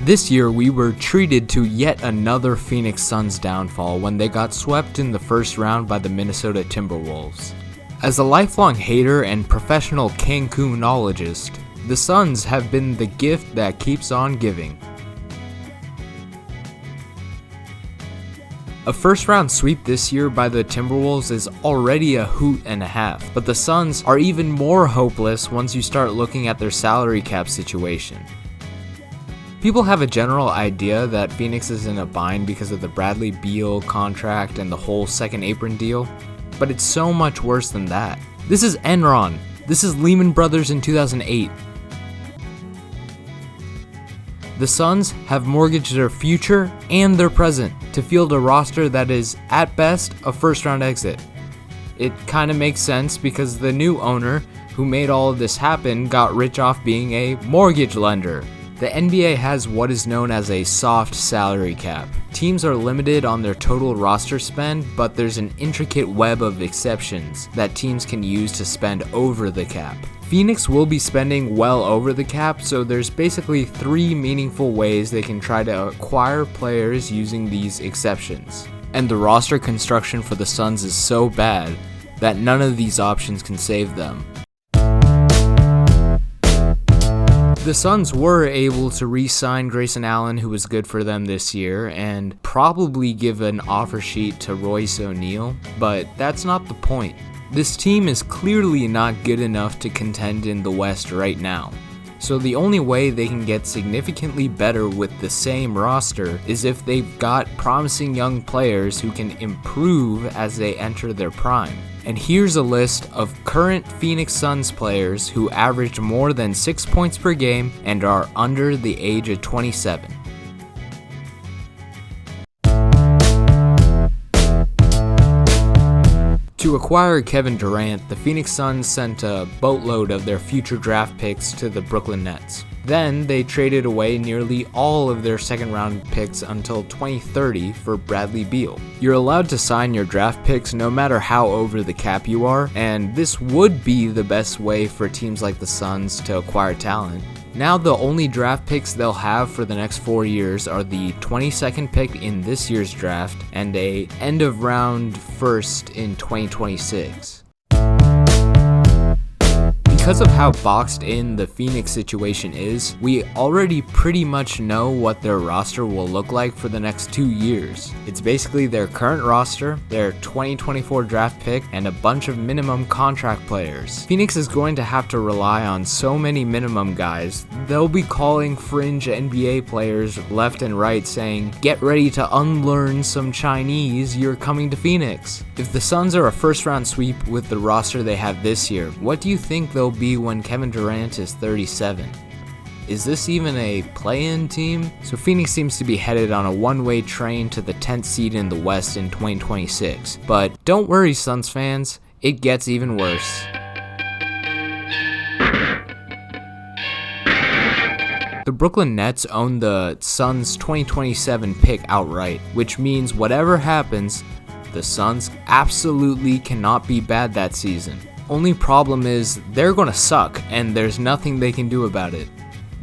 This year, we were treated to yet another Phoenix Suns downfall when they got swept in the first round by the Minnesota Timberwolves. As a lifelong hater and professional Cancunologist, the Suns have been the gift that keeps on giving. A first-round sweep this year by the Timberwolves is already a hoot and a half, but the Suns are even more hopeless once you start looking at their salary cap situation. People have a general idea that Phoenix is in a bind because of the Bradley Beal contract and the whole second apron deal, but it's so much worse than that. This is Enron. This is Lehman Brothers in 2008. The Suns have mortgaged their future and their present to field a roster that is, at best, a first-round exit. It kind of makes sense because the new owner, who made all of this happen, got rich off being a mortgage lender. The NBA has what is known as a soft salary cap. Teams are limited on their total roster spend, but there's an intricate web of exceptions that teams can use to spend over the cap. Phoenix will be spending well over the cap, so there's basically 3 meaningful ways they can try to acquire players using these exceptions. And the roster construction for the Suns is so bad that none of these options can save them. The Suns were able to re-sign Grayson Allen, who was good for them this year, and probably give an offer sheet to Royce O'Neal, but that's not the point. This team is clearly not good enough to contend in the West right now. So the only way they can get significantly better with the same roster is if they've got promising young players who can improve as they enter their prime. And here's a list of current Phoenix Suns players who averaged more than 6 points per game and are under the age of 27. To acquire Kevin Durant, the Phoenix Suns sent a boatload of their future draft picks to the Brooklyn Nets. Then they traded away nearly all of their second-round picks until 2030 for Bradley Beal. You're allowed to sign your draft picks no matter how over the cap you are, and this would be the best way for teams like the Suns to acquire talent. Now the only draft picks they'll have for the next 4 years are the 22nd pick in this year's draft and a end-of-round first in 2026. Because of how boxed in the Phoenix situation is, we already pretty much know what their roster will look like for the next 2 years. It's basically their current roster, their 2024 draft pick, and a bunch of minimum contract players. Phoenix is going to have to rely on so many minimum guys, they'll be calling fringe NBA players left and right saying, "Get ready to unlearn some Chinese, you're coming to Phoenix." If the Suns are a first-round sweep with the roster they have this year, what do you think they'll be when Kevin Durant is 37? Is this even a play-in team? So Phoenix seems to be headed on a one-way train to the 10th seed in the West in 2026. But don't worry, Suns fans, it gets even worse. The Brooklyn Nets own the Suns' 2027 pick outright, which means whatever happens, the Suns absolutely cannot be bad that season. Only problem is they're gonna suck and there's nothing they can do about it.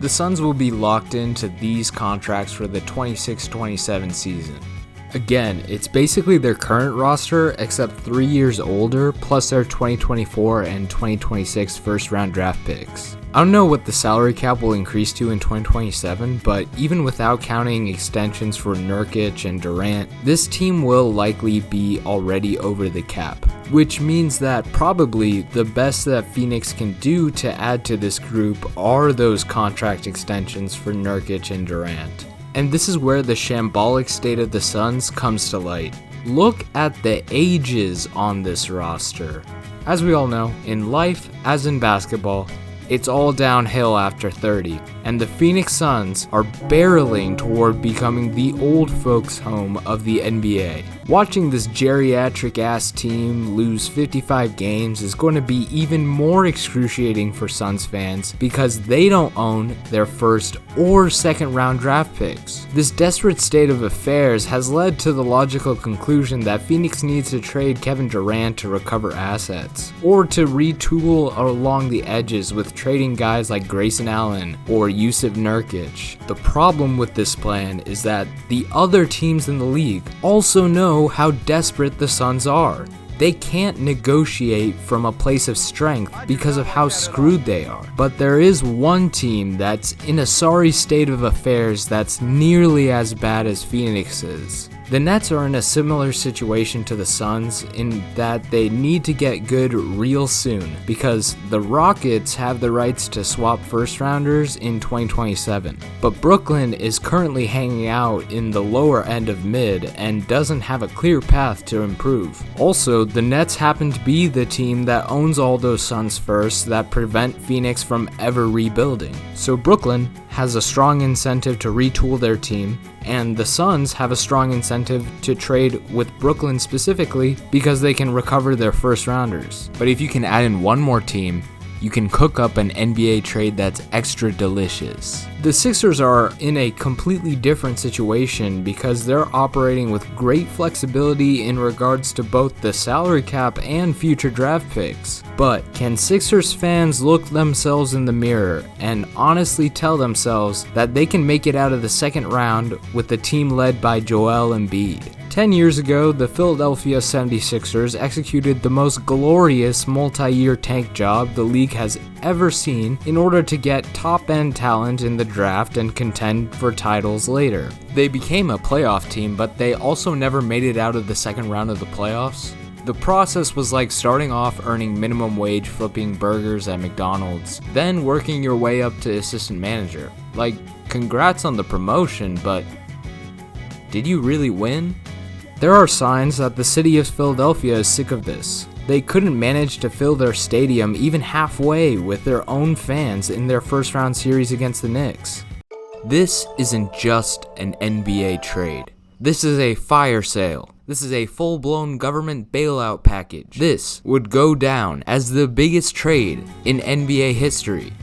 The Suns will be locked into these contracts for the 26-27 season. Again, it's basically their current roster except 3 years older plus their 2024 and 2026 first round draft picks. I don't know what the salary cap will increase to in 2027, but even without counting extensions for Nurkic and Durant, this team will likely be already over the cap, which means that probably the best that Phoenix can do to add to this group are those contract extensions for Nurkic and Durant. And this is where the shambolic state of the Suns comes to light. Look at the ages on this roster. As we all know, in life, as in basketball, it's all downhill after 30, and the Phoenix Suns are barreling toward becoming the old folks' home of the NBA. Watching this geriatric-ass team lose 55 games is going to be even more excruciating for Suns fans because they don't own their first or second round draft picks. This desperate state of affairs has led to the logical conclusion that Phoenix needs to trade Kevin Durant to recover assets, or to retool along the edges with trading guys like Grayson Allen or Yusuf Nurkic. The problem with this plan is that the other teams in the league also know how desperate the Suns are. They can't negotiate from a place of strength because of how screwed they are. But there is one team that's in a sorry state of affairs that's nearly as bad as Phoenix is. The Nets are in a similar situation to the Suns in that they need to get good real soon because the Rockets have the rights to swap first rounders in 2027. But Brooklyn is currently hanging out in the lower end of mid and doesn't have a clear path to improve. Also, the Nets happen to be the team that owns all those Suns firsts that prevent Phoenix from ever rebuilding. So Brooklyn has a strong incentive to retool their team, and the Suns have a strong incentive to trade with Brooklyn specifically because they can recover their first rounders. But if you can add in one more team, you can cook up an NBA trade that's extra delicious. The Sixers are in a completely different situation because they're operating with great flexibility in regards to both the salary cap and future draft picks. But can Sixers fans look themselves in the mirror and honestly tell themselves that they can make it out of the second round with the team led by Joel Embiid? 10 years ago, the Philadelphia 76ers executed the most glorious multi-year tank job the league has ever seen in order to get top-end talent in the draft and contend for titles later. They became a playoff team, but they also never made it out of the second round of the playoffs. The process was like starting off earning minimum wage flipping burgers at McDonald's, then working your way up to assistant manager. Like, congrats on the promotion, but did you really win? There are signs that the city of Philadelphia is sick of this. They couldn't manage to fill their stadium even halfway with their own fans in their first round series against the Knicks. This isn't just an NBA trade. This is a fire sale. This is a full-blown government bailout package. This would go down as the biggest trade in NBA history.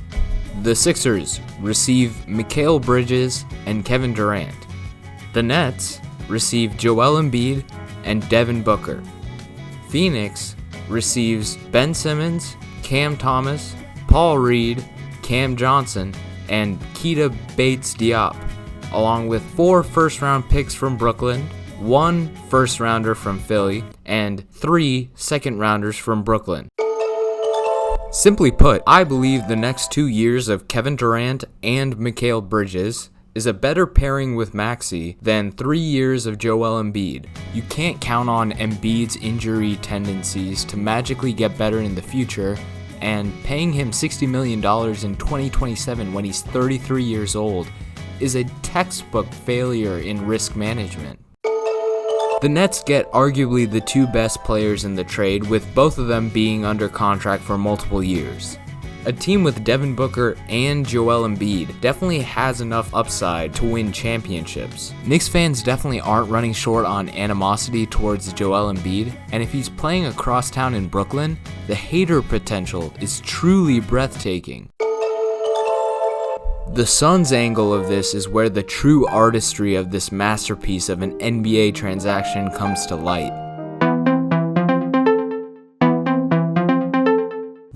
The Sixers receive Mikal Bridges and Kevin Durant. The Nets receive Joel Embiid and Devin Booker. Phoenix receives Ben Simmons, Cam Thomas, Paul Reed, Cam Johnson, and Keita Bates-Diop, along with 4 first-round picks from Brooklyn, 1 first-rounder from Philly, and 3 second-rounders from Brooklyn. Simply put, I believe the next 2 years of Kevin Durant and Mikal Bridges is a better pairing with Maxey than 3 years of Joel Embiid. You can't count on Embiid's injury tendencies to magically get better in the future, and paying him $60 million in 2027 when he's 33 years old is a textbook failure in risk management. The Nets get arguably the 2 best players in the trade, with both of them being under contract for multiple years. A team with Devin Booker and Joel Embiid definitely has enough upside to win championships. Knicks fans definitely aren't running short on animosity towards Joel Embiid, and if he's playing across town in Brooklyn, the hater potential is truly breathtaking. The Suns' angle of this is where the true artistry of this masterpiece of an NBA transaction comes to light.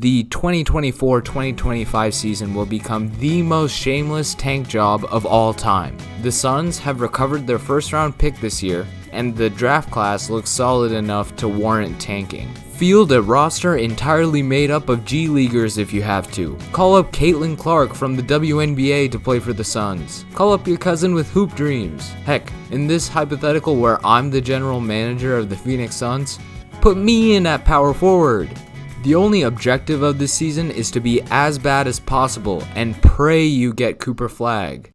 The 2024-2025 season will become the most shameless tank job of all time. The Suns have recovered their first-round pick this year, and the draft class looks solid enough to warrant tanking. Field a roster entirely made up of G-Leaguers if you have to. Call up Caitlin Clark from the WNBA to play for the Suns. Call up your cousin with hoop dreams. Heck, in this hypothetical where I'm the general manager of the Phoenix Suns, put me in at power forward. The only objective of this season is to be as bad as possible and pray you get Cooper Flag.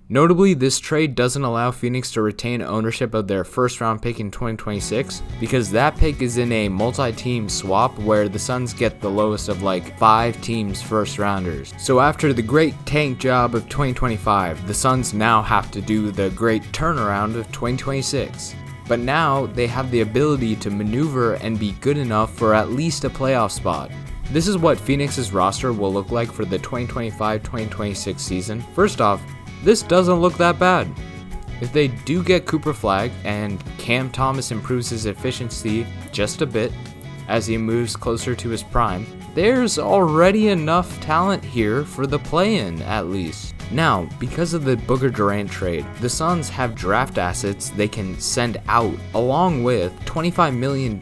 Notably, this trade doesn't allow Phoenix to retain ownership of their first round pick in 2026 because that pick is in a multi-team swap where the Suns get the lowest of like 5 teams first rounders. So after the great tank job of 2025, the Suns now have to do the great turnaround of 2026. But now they have the ability to maneuver and be good enough for at least a playoff spot. This is what Phoenix's roster will look like for the 2025-2026 season. First off, this doesn't look that bad. If they do get Cooper Flag and Cam Thomas improves his efficiency just a bit, as he moves closer to his prime, there's already enough talent here for the play-in at least. Now, because of the Booker Durant trade, the Suns have draft assets they can send out, along with $25 million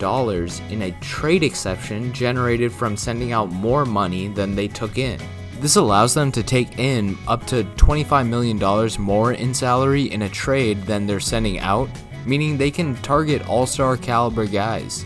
in a trade exception generated from sending out more money than they took in. This allows them to take in up to $25 million more in salary in a trade than they're sending out, meaning they can target all-star caliber guys.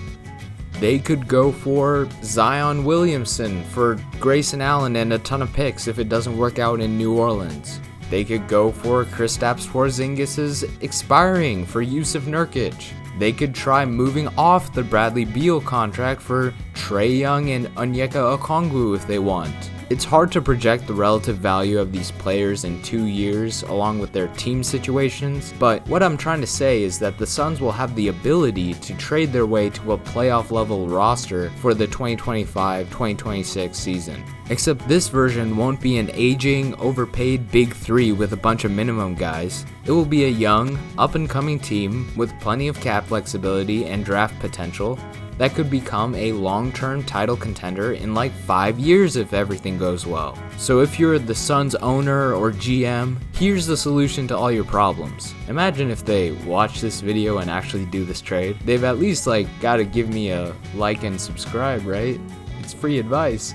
They could go for Zion Williamson for Grayson Allen and a ton of picks if it doesn't work out in New Orleans. They could go for Kristaps Porzingis' expiring for Yusuf Nurkic. They could try moving off the Bradley Beal contract for Trae Young and Onyeka Okongwu if they want. It's hard to project the relative value of these players in 2 years along with their team situations, but what I'm trying to say is that the Suns will have the ability to trade their way to a playoff level roster for the 2025-2026 season. Except this version won't be an aging, overpaid big three with a bunch of minimum guys. It will be a young, up-and-coming team with plenty of cap flexibility and draft potential that could become a long-term title contender in like 5 years if everything goes well. So if you're the Suns owner or GM, here's the solution to all your problems. Imagine if they watch this video and actually do this trade. They've at least gotta give me a like and subscribe, right? It's free advice.